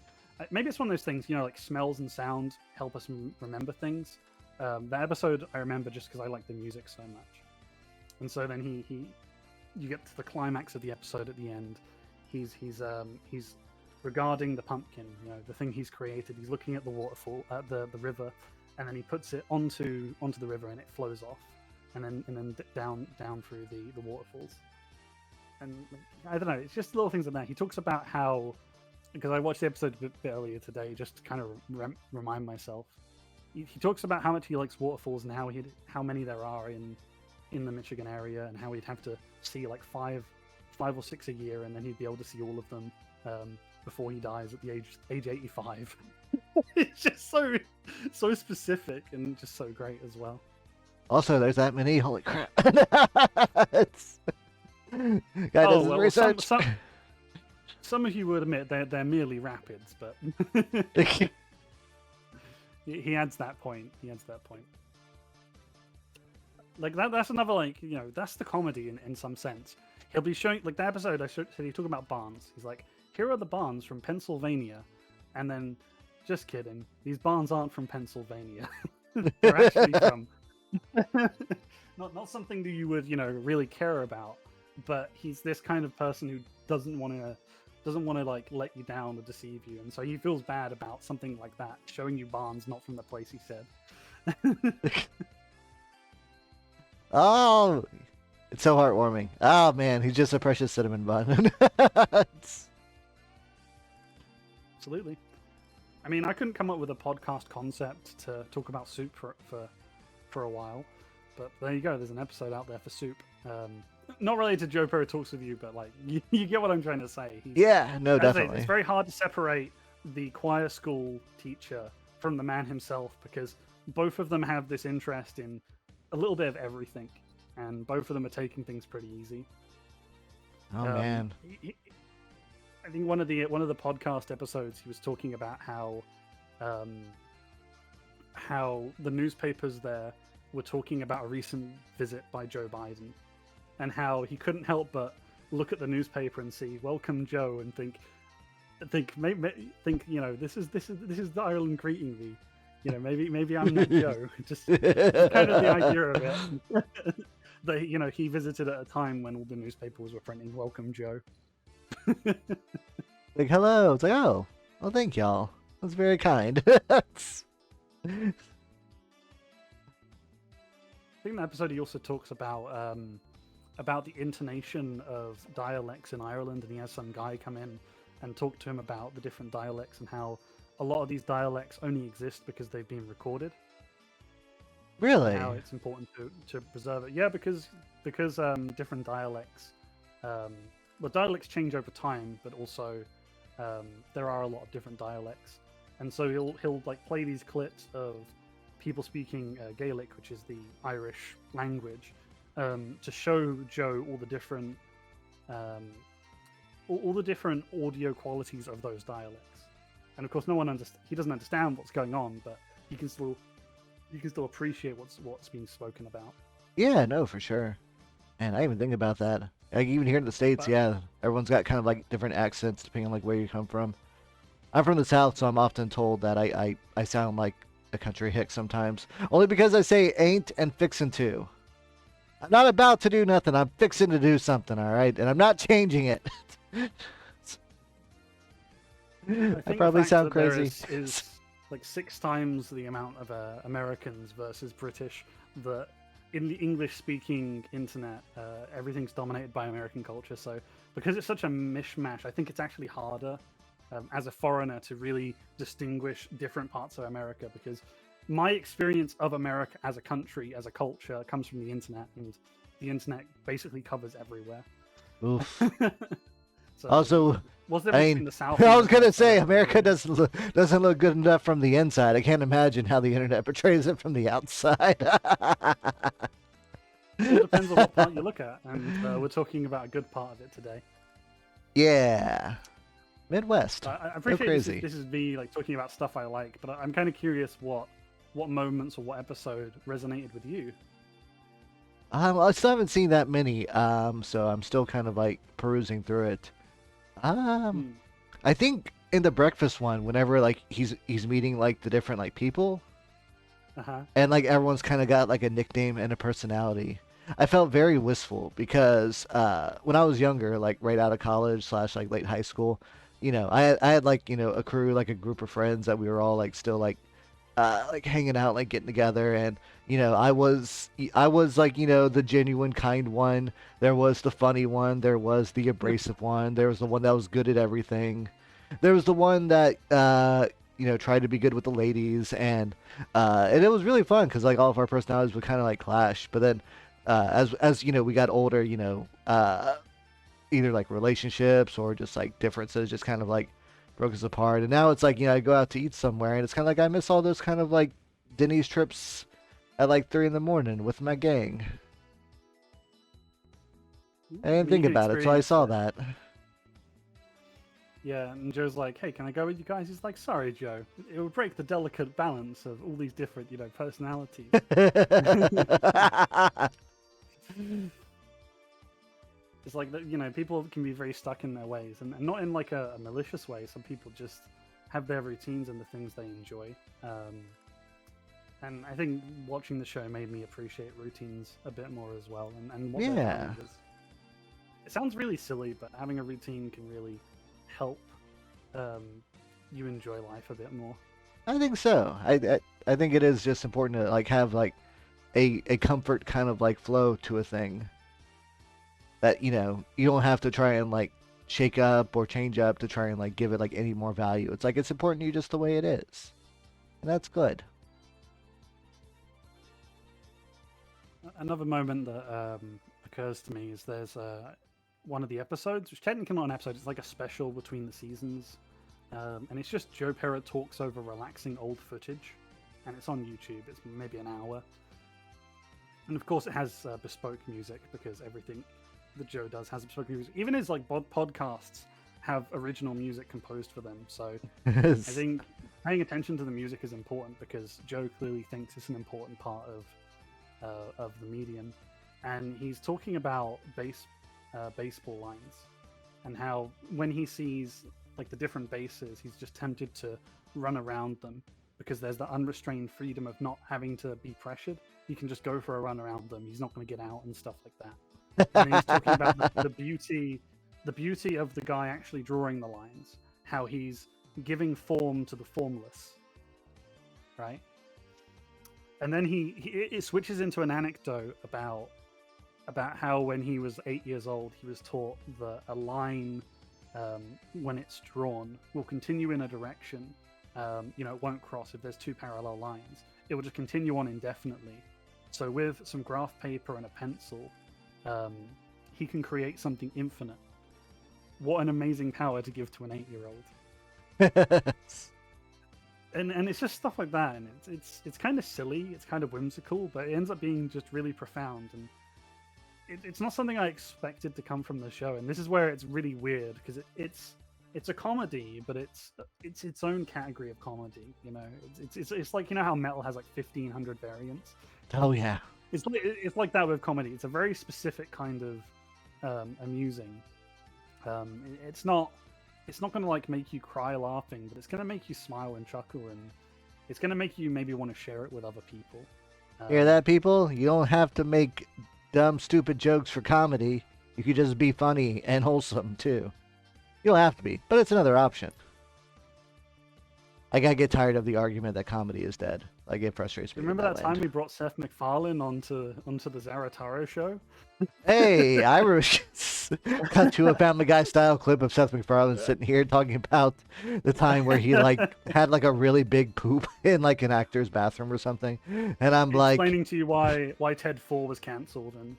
B: maybe it's one of those things, like smells and sound help us remember things. The episode I remember just because I like the music so much. And so then you get to the climax of the episode at the end. He's regarding the pumpkin, the thing he's created. He's looking at the waterfall, at the river, and then he puts it onto the river, and it flows off, and then down through the waterfalls. And I don't know, it's just little things like that. He talks about how, because I watched the episode a bit earlier today, just to kind of remind myself. He talks about how much he likes waterfalls and how many there are in the Michigan area, and how he'd have to see like five or six a year, and then he'd be able to see all of them before he dies at the age 85. It's just so specific and just so great as well.
A: Also, there's that many. Holy crap! Guy does his research.
B: Some of you would admit they're merely rapids, but he adds that point. Like that's another that's the comedy in some sense. He'll be showing like the episode I said he talking about barns. He's like, here are the barns from Pennsylvania, and then just kidding, these barns aren't from Pennsylvania. They're actually from not something that you would really care about. But he's this kind of person who doesn't want to like let you down or deceive you, and so he feels bad about something like that, showing you barns not from the place he said.
A: Oh, it's so heartwarming. Oh man, he's just a precious cinnamon bun.
B: Absolutely. I mean, I couldn't come up with a podcast concept to talk about soup for a while, but there you go. There's an episode out there for soup. Not related to Joe Pera Talks With You, but like you get what I'm trying to say.
A: Yeah, no, definitely.
B: It's very hard to separate the choir school teacher from the man himself, because both of them have this interest in a little bit of everything, and both of them are taking things pretty easy.
A: Oh man.
B: I think one of the podcast episodes he was talking about how the newspapers there were talking about a recent visit by Joe Biden, and how he couldn't help but look at the newspaper and see "Welcome Joe" and think this is the Ireland greeting me. Maybe I'm not Joe. Just kind of the idea of it. That he visited at a time when all the newspapers were printing "Welcome Joe."
A: Like, hello. It's like, oh, well, thank y'all. That's very kind.
B: I think in the episode he also talks about the intonation of dialects in Ireland, and he has some guy come in and talk to him about the different dialects and how a lot of these dialects only exist because they've been recorded.
A: Really?
B: How it's important to preserve it. Yeah, because different dialects, dialects change over time, but also there are a lot of different dialects, and so he'll like play these clips of people speaking Gaelic, which is the Irish language, to show Joe all the different audio qualities of those dialects. And of course, he doesn't understand what's going on, but he can still appreciate what's being spoken about.
A: Yeah, no, for sure. And I even think about that. Like even here in the States, yeah, everyone's got kind of like different accents depending on like where you come from. I'm from the South, so I'm often told that I sound like a country hick sometimes, only because I say ain't and fixin' to. I'm not about to do nothing. I'm fixing to do something, all right? And I'm not changing it.
B: I
A: I
B: think the
A: probably
B: fact
A: sound
B: that there
A: crazy.
B: is like 6 times the amount of Americans versus British, that in the English-speaking internet, everything's dominated by American culture. So because it's such a mishmash, I think it's actually harder as a foreigner to really distinguish different parts of America, because my experience of America as a country, as a culture, comes from the internet, and the internet basically covers everywhere.
A: Oof.
B: So,
A: Also,
B: what's the
A: I
B: difference
A: mean,
B: between the South and
A: I
B: the
A: was gonna
B: Midwest? I
A: say
B: don't
A: America
B: really.
A: doesn't look good enough from the inside. I can't imagine how the internet portrays it from the outside.
B: Well, it depends on what part you look at, and we're talking about a good part of it today.
A: Yeah, Midwest.
B: I
A: Go
B: appreciate
A: crazy.
B: this is me like talking about stuff I like, but I'm kind of curious what moments or what episode resonated with you.
A: I still haven't seen that many, so I'm still kind of like perusing through it. Um,
B: Hmm.
A: I think in the breakfast one, whenever like he's meeting like the different like people,
B: Uh huh.
A: and like everyone's kind of got like a nickname and a personality. I felt very wistful because when I was younger, like right out of college slash like late high school, I had like a crew, like a group of friends that we were all like still like hanging out, like getting together, and I was like the genuine kind one. There was the funny one. There was the abrasive one. There was the one that was good at everything. There was the one that tried to be good with the ladies, and it was really fun because like all of our personalities would kind of like clash. But then as we got older, either like relationships or just like differences just kind of like broke us apart. And now it's like, I go out to eat somewhere and it's kind of like I miss all those kind of like Denny's trips at like 3 in the morning with my gang. I
B: I
A: didn't
B: mean, you
A: think
B: can
A: about it, so I
B: experience
A: saw
B: it.
A: that.
B: Yeah, and Joe's like, "Hey, can I go with you guys?" He's like, "Sorry, Joe. It would break the delicate balance of all these different, personalities." It's like that, people can be very stuck in their ways, and not in like a malicious way. Some people just have their routines and the things they enjoy. And I think watching the show made me appreciate routines a bit more as well, and what they're
A: Yeah,
B: doing is. It sounds really silly, but having a routine can really help um, you enjoy life a bit more.
A: I think so. I think it is just important to like have like a comfort kind of like flow to a thing that you don't have to try and like shake up or change up to try and like give it like any more value. It's like it's important to you just the way it is, and that's good.
B: Another moment that occurs to me is there's one of the episodes, which technically not an episode, it's like a special between the seasons. And it's just Joe Parrott talks over relaxing old footage, and it's on YouTube. It's maybe an hour. And of course, it has bespoke music because everything that Joe does has bespoke music. Even his like podcasts have original music composed for them. So I think paying attention to the music is important because Joe clearly thinks it's an important part of the medium, and he's talking about baseball lines and how when he sees like the different bases, he's just tempted to run around them because there's the unrestrained freedom of not having to be pressured. He can just go for a run around them. He's not going to get out and stuff like that. And then he's talking about the beauty of the guy actually drawing the lines, how he's giving form to the formless, right? And then it switches into an anecdote about how when he was 8 years old, he was taught that a line, when it's drawn, will continue in a direction. It won't cross if there's two parallel lines. It will just continue on indefinitely. So with some graph paper and a pencil, he can create something infinite. What an amazing power to give to an 8-year-old. And it's just stuff like that, and it's kind of silly, it's kind of whimsical, but it ends up being just really profound, and it's not something I expected to come from the show. And this is where it's really weird because it's a comedy, but it's its own category of comedy. It's like how metal has like 1,500 variants.
A: Oh yeah.
B: It's like that with comedy. It's a very specific kind of amusing. It's not going to like make you cry laughing, but it's going to make you smile and chuckle, and it's going to make you maybe want to share it with other people.
A: Hear that, people? You don't have to make dumb, stupid jokes for comedy. You could just be funny and wholesome too. You don't have to be, but it's another option. I get tired of the argument that comedy is dead. Like, it frustrates me.
B: Remember that time we brought Seth MacFarlane onto the Zarataro show?
A: Hey, I got to a Family Guy style clip of Seth MacFarlane sitting here talking about the time where he had a really big poop in an actor's bathroom or something, and I'm
B: explaining to you why Ted 4 was cancelled and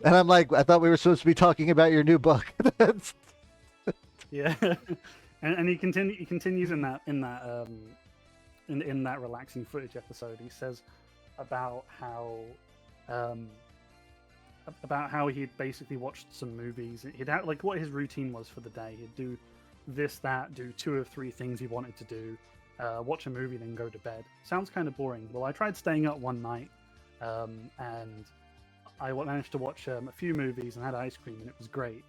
A: and I'm like, I thought we were supposed to be talking about your new book.
B: Yeah, and he continues in that relaxing footage episode. He says about how he'd basically watched some movies. He'd had, what his routine was for the day. He'd do this, that, do 2 or 3 things he wanted to do, watch a movie, then go to bed. Sounds kind of boring. Well, I tried staying up one night, and I managed to watch a few movies and had ice cream, and it was great.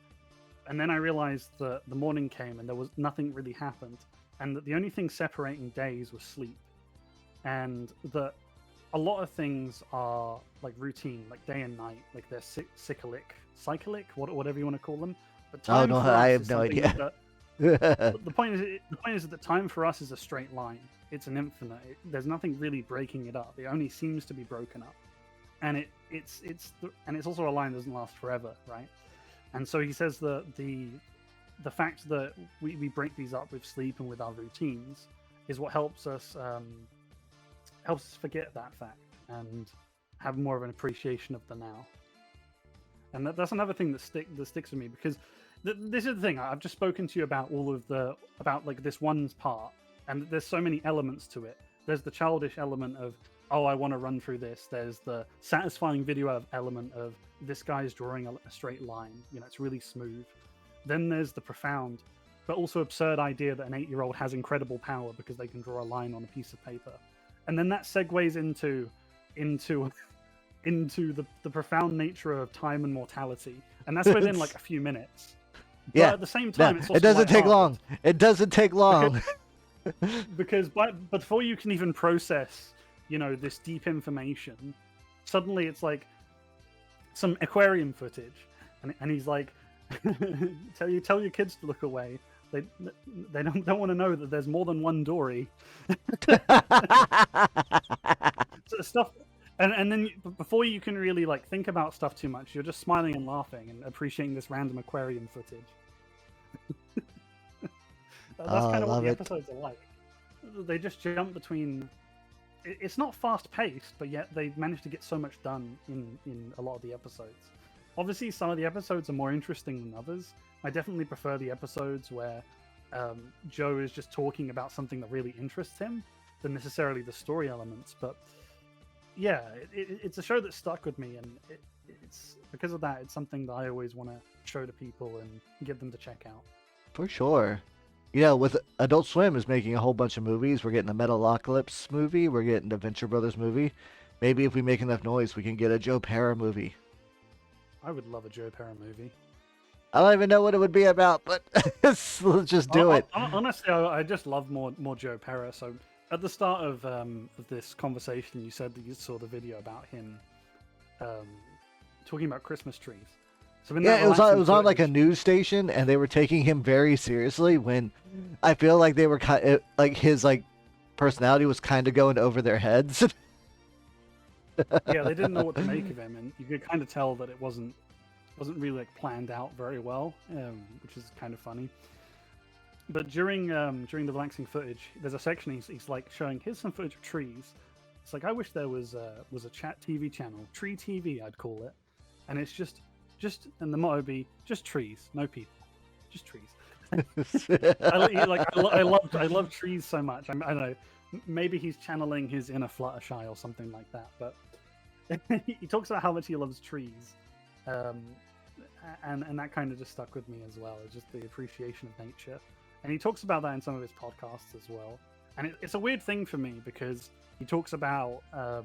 B: And then I realized that the morning came and there was nothing really happened, and that the only thing separating days was sleep, and that a lot of things are routine, like day and night, like they're cyclic, whatever you want to call them. But time for us
A: I have no idea.
B: The point is that time for us is a straight line. It's an infinite. There's nothing really breaking it up. It only seems to be broken up, and it's also a line that doesn't last forever, right? And so he says that the fact that we break these up with sleep and with our routines is what helps us forget that fact and have more of an appreciation of the now. And that's another thing that sticks with me, because this is the thing. I've just spoken to you about this one part, and there's so many elements to it. There's the childish element of, oh, I want to run through this. There's the satisfying video element of this guy's drawing a straight line. It's really smooth. Then there's the profound, but also absurd idea that an 8-year-old has incredible power because they can draw a line on a piece of paper. And then that segues into the profound nature of time and mortality. And that's within a few minutes.
A: Yeah.
B: But at the same time, it's also
A: it doesn't take long. It doesn't take long.
B: Because before you can even process this deep information, suddenly it's like some aquarium footage, and he's like, tell your kids to look away. They don't want to know that there's more than one Dory. So stuff, and then before you can really think about stuff too much, you're just smiling and laughing and appreciating this random aquarium footage. That's kind of what the episodes are like. They just jump between. It's not fast paced, but yet they manage to get so much done in a lot of the episodes. Obviously, some of the episodes are more interesting than others. I definitely prefer the episodes where Joe is just talking about something that really interests him than necessarily the story elements. But yeah, it's a show that stuck with me, and it's because of that. It's something that I always want to show to people and get them to check out.
A: For sure. With Adult Swim is making a whole bunch of movies. We're getting a Metalocalypse movie. We're getting a Venture Brothers movie. Maybe if we make enough noise, we can get a Joe Pera movie.
B: I would love a Joe Pera movie.
A: I don't even know what it would be about, but let's just do it.
B: Honestly, I just love more Joe Pera. So at the start of this conversation, you said that you saw the video about him talking about Christmas trees. So it was on a news station, and they were taking him very seriously. When I feel like they were his personality was kind of going over their heads. Yeah, they didn't know what to make of him, and you could kind of tell that it wasn't really planned out very well, which is kind of funny. But during the relaxing footage, there's a section he's showing, here's some footage of trees. It's I wish there was a chat TV channel, Tree TV, I'd call it, and it's just and the motto be just trees, no people, just trees. I love trees so much. I don't know, maybe he's channeling his inner Fluttershy or something like that. But he talks about how much he loves trees, and that kind of just stuck with me as well. It's just the appreciation of nature, and he talks about that in some of his podcasts as well. And it's a weird thing for me because he talks about the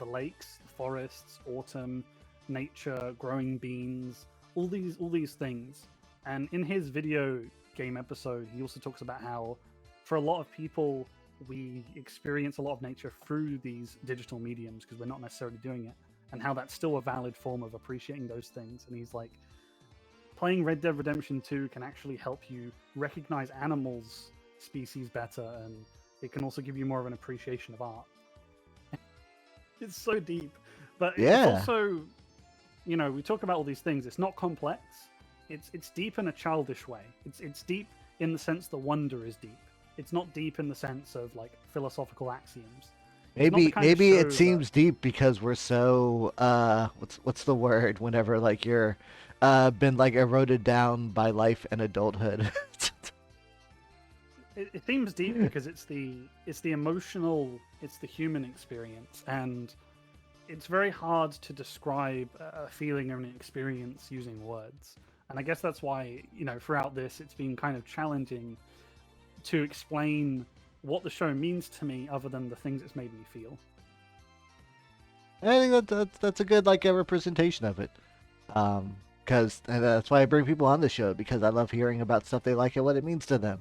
B: lakes, the forests, autumn, nature, growing beans, all these things. And in his video game episode, he also talks about how for a lot of people, we experience a lot of nature through these digital mediums because we're not necessarily doing it, and how that's still a valid form of appreciating those things. And he's like, playing Red Dead Redemption 2 can actually help you recognize animals species better, and it can also give you more of an appreciation of art. It's so deep, but it's also, you know, we talk about all these things. It's not complex. It's deep in a childish way. It's deep in the sense the wonder is deep. It's not deep in the sense of like philosophical axioms.
A: Maybe it seems deep because we're so what's the word whenever like you're been like eroded down by life and adulthood.
B: It seems deep because it's the emotional, it's the human experience, and it's very hard to describe a feeling or an experience using words. And I guess that's why, you know, throughout this, it's been kind of challenging to explain what the show means to me other than the things it's made me feel.
A: I think that's a good like representation of it. Because that's why I bring people on the show, because I love hearing about stuff they like and what it means to them.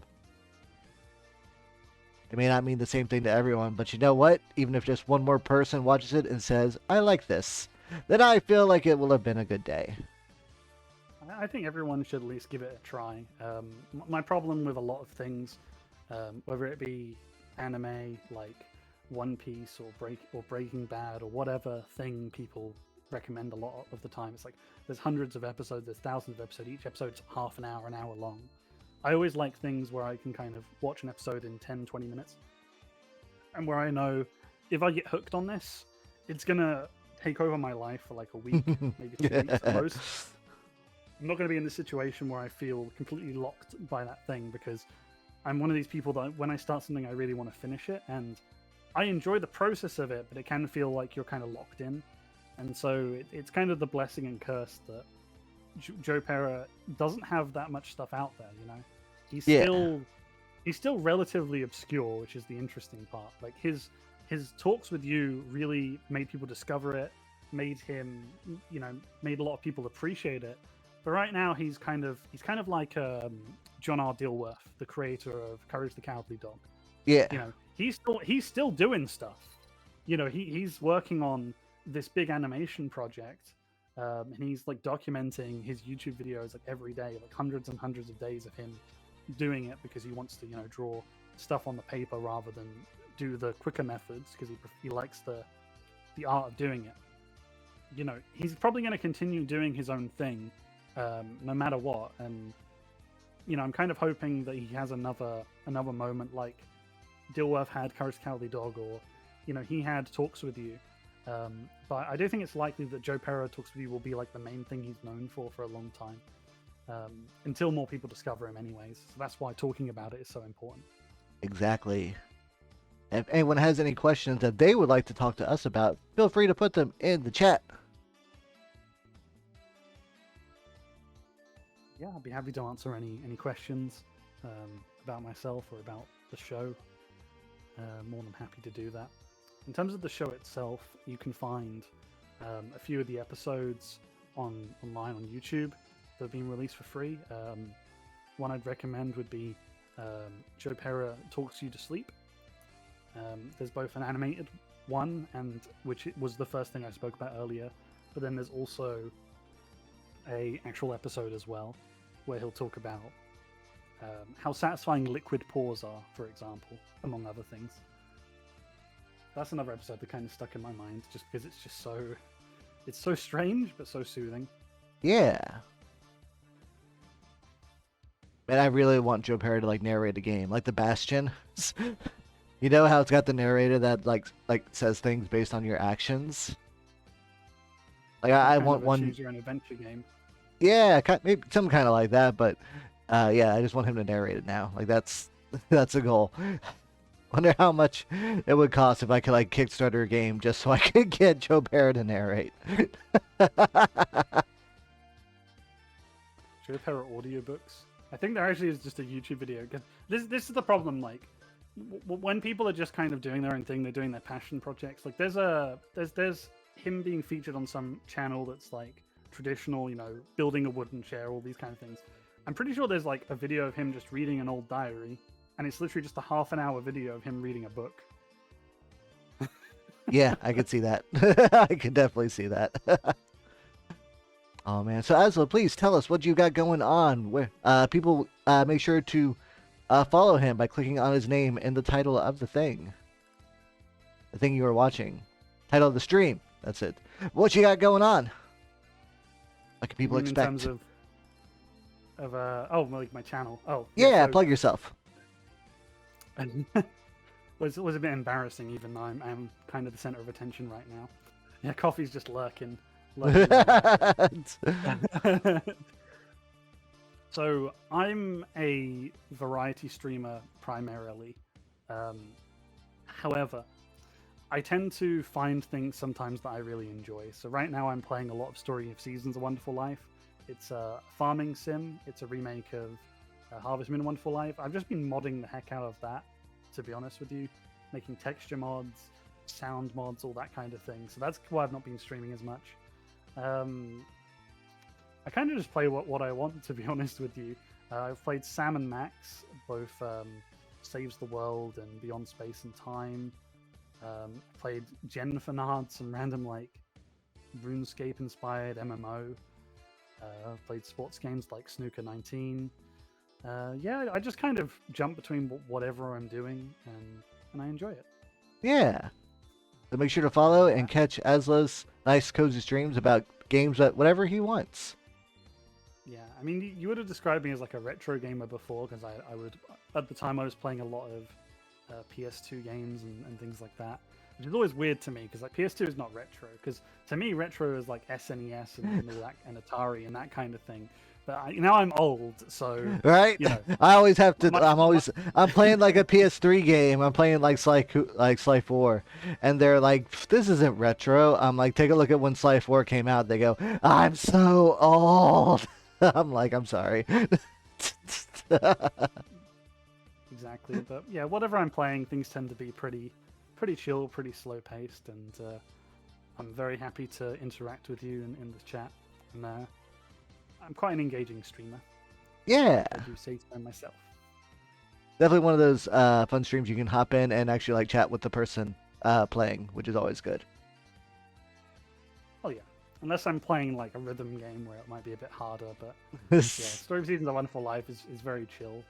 A: It may not mean the same thing to everyone, but you know what? Even if just one more person watches it and says, I like this, then I feel like it will have been a good day.
B: I think everyone should at least give it a try. My problem with a lot of things, whether it be anime like One Piece or Breaking Bad or whatever thing people recommend a lot of the time, it's like there's hundreds of episodes, there's thousands of episodes, each episode's half an hour long. I always like things where I can kind of watch an episode in 10-20 minutes, and where I know if I get hooked on this, it's gonna take over my life for like a week, maybe 2 weeks at most. I'm not going to be in this situation where I feel completely locked by that thing, because I'm one of these people that when I start something, I really want to finish it, and I enjoy the process of it, but it can feel like you're kind of locked in. And so it's kind of the blessing and curse that Joe Pera doesn't have that much stuff out there, you know? He's still relatively obscure, which is the interesting part. Like his talks with you really made people discover it, made him, you know, made a lot of people appreciate it. But right now he's kind of like John R. Dilworth, the creator of Courage the Cowardly Dog.
A: Yeah.
B: You know, he's still doing stuff. You know, he's working on this big animation project, and he's like documenting his YouTube videos like every day, like hundreds and hundreds of days of him doing it, because he wants to, you know, draw stuff on the paper rather than do the quicker methods, because he likes the art of doing it. You know, he's probably going to continue doing his own thing, no matter what. And you know, I'm kind of hoping that he has another moment like Dilworth had Courage the Cowardly Dog, or you know, he had Talks with You. But I do think it's likely that Joe Pera Talks with You will be like the main thing he's known for a long time, until more people discover him anyways. So that's why talking about it is so important.
A: Exactly. If anyone has any questions that they would like to talk to us about, feel free to put them in the chat.
B: Yeah, I'd be happy to answer any questions about myself or about the show. More than happy to do that. In terms of the show itself, you can find a few of the episodes online on YouTube that have been released for free. One I'd recommend would be Joe Pera Talks You to Sleep. There's both an animated one, and which was the first thing I spoke about earlier, but then there's also a actual episode as well, where he'll talk about how satisfying liquid pores are, for example, among other things. That's another episode that kind of stuck in my mind, just because it's so strange but so soothing.
A: Yeah. And I really want Joe Pera to like narrate a game, like the Bastion. You know how it's got the narrator that like says things based on your actions. Like I want one.
B: Choose your own adventure game.
A: Yeah, maybe some kind of like that, but yeah, I just want him to narrate it now. Like that's a goal. Wonder how much it would cost if I could like Kickstarter a game just so I could get Joe Pera to narrate.
B: Joe Pera audiobooks. I think there actually is just a YouTube video. This is the problem. Like when people are just kind of doing their own thing, they're doing their passion projects. Like there's him being featured on some channel that's like traditional, you know, building a wooden chair, all these kind of things. I'm pretty sure there's like a video of him just reading an old diary, and it's literally just a half an hour video of him reading a book.
A: Yeah, I could see that. I can definitely see that. Oh man! So Asla, please tell us what you got going on. Where people make sure to follow him by clicking on his name in the title of the thing you are watching, title of the stream. That's it. What you got going on? What can people expect?
B: In terms of like my channel. Oh
A: Yeah,
B: so,
A: plug yourself.
B: was a bit embarrassing, even though I'm kind of the center of attention right now. Yeah, coffee's just lurking. So I'm a variety streamer primarily. However, I tend to find things sometimes that I really enjoy. So right now I'm playing a lot of Story of Seasons: A Wonderful Life. It's a farming sim. It's a remake of Harvest Moon: A Wonderful Life. I've just been modding the heck out of that, to be honest with you, making texture mods, sound mods, all that kind of thing. So that's why I've not been streaming as much. I kind of just play what I want, to be honest with you. I've played Sam and Max, both Saves the World and Beyond Space and Time. Played Gen Fanard, some random like RuneScape inspired MMO. Played sports games like Snooker 19. Yeah, I just kind of jump between whatever I'm doing, and I enjoy it.
A: Yeah. So make sure to follow and catch Asla's nice cozy streams about games that whatever he wants.
B: Yeah, I mean, you would have described me as like a retro gamer before, because I would, at the time I was playing a lot of PS2 games and things like that, which is always weird to me, because like PS2 is not retro, because to me retro is like SNES and all that, and Atari and that kind of thing. But now I'm old, so
A: right.
B: You know,
A: I always have to. I'm playing like a PS3 game. I'm playing like Sly 4, and they're like, "This isn't retro." I'm like, "Take a look at when Sly 4 came out." They go, "I'm so old." I'm like, "I'm sorry."
B: Exactly, but yeah, whatever I'm playing, things tend to be pretty chill, pretty slow paced, and I'm very happy to interact with you in the chat. And I'm quite an engaging streamer.
A: Yeah.
B: I do say so myself.
A: Definitely one of those fun streams you can hop in and actually like chat with the person playing, which is always good.
B: Oh yeah, unless I'm playing like a rhythm game where it might be a bit harder, but yeah, Story of Seasons: A Wonderful Life is very chill.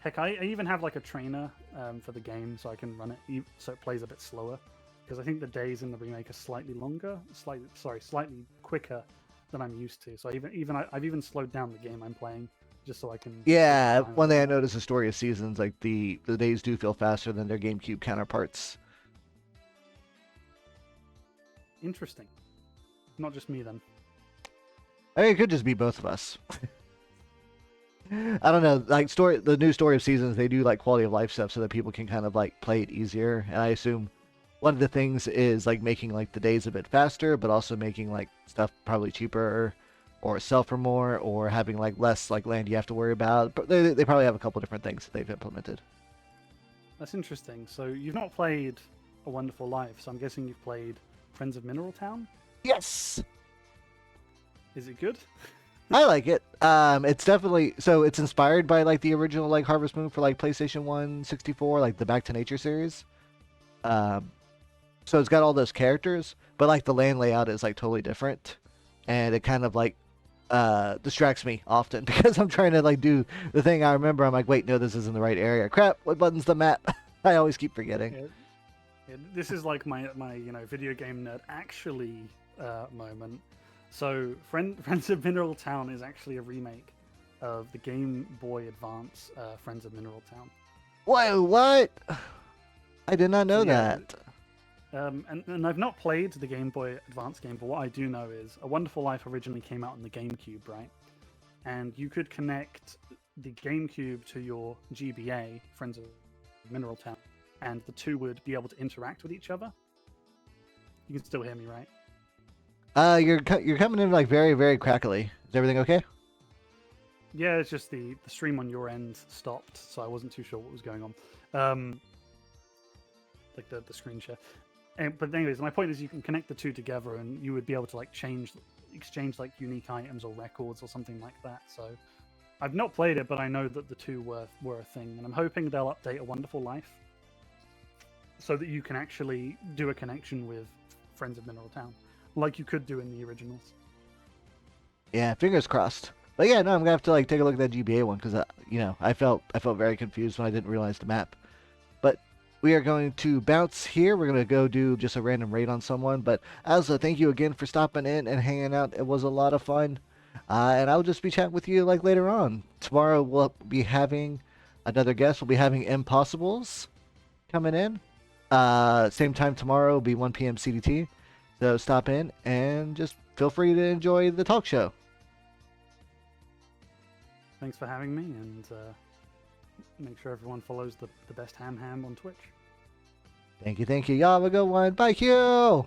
B: Heck, I even have like a trainer for the game, so I can run it so it plays a bit slower, because I think the days in the remake are slightly longer, slightly quicker than I'm used to. So I've even slowed down the game I'm playing just so I can.
A: Yeah, one thing I noticed in Story of Seasons, like the days do feel faster than their GameCube counterparts.
B: Interesting. Not just me then.
A: I mean, it could just be both of us. I don't know. Like the new Story of Seasons, they do like quality of life stuff so that people can kind of like play it easier. And I assume one of the things is like making like the days a bit faster, but also making like stuff probably cheaper or sell for more, or having like less like land you have to worry about. But they probably have a couple different things that they've implemented.
B: That's interesting. So you've not played A Wonderful Life, so I'm guessing you've played Friends of Mineral Town?
A: Yes.
B: Is it good?
A: I like it. It's definitely it's inspired by like the original like Harvest Moon for like PlayStation 1, 64, like the Back to Nature series. So it's got all those characters, but like the land layout is like totally different, and it kind of like distracts me often because I'm trying to like do the thing I remember. I'm like, wait, no, this isn't the right area. Crap, what button's the map? I always keep forgetting.
B: Yeah, this is like my video game nerd actually moment. So Friends of Mineral Town is actually a remake of the Game Boy Advance Friends of Mineral Town.
A: Whoa, what? I did not know that.
B: And I've not played the Game Boy Advance game, but what I do know is A Wonderful Life originally came out on the GameCube, right? And you could connect the GameCube to your GBA, Friends of Mineral Town, and the two would be able to interact with each other. You can still hear me, right?
A: You're coming in like very, very crackly. Is everything okay?
B: Yeah, it's just the stream on your end stopped, so I wasn't too sure what was going on. Like the screen share. But anyways, my point is you can connect the two together, and you would be able to like exchange like unique items or records or something like that. So I've not played it, but I know that the two were a thing, and I'm hoping they'll update A Wonderful Life so that you can actually do a connection with Friends of Mineral Town, like you could do in the originals.
A: Yeah, fingers crossed. But yeah, no, I'm gonna have to like take a look at that GBA one because I felt very confused when I didn't realize the map. But we are going to bounce here. We're gonna go do just a random raid on someone. But Asla, thank you again for stopping in and hanging out. It was a lot of fun. And I'll just be chatting with you like later on. Tomorrow we'll be having another guest. We'll be having Impossibles coming in. Same time tomorrow will be 1 p.m. CDT. So stop in and just feel free to enjoy the talk show.
B: Thanks for having me, and make sure everyone follows the best ham on Twitch.
A: Thank you. Y'all have a good one. Bye, Q!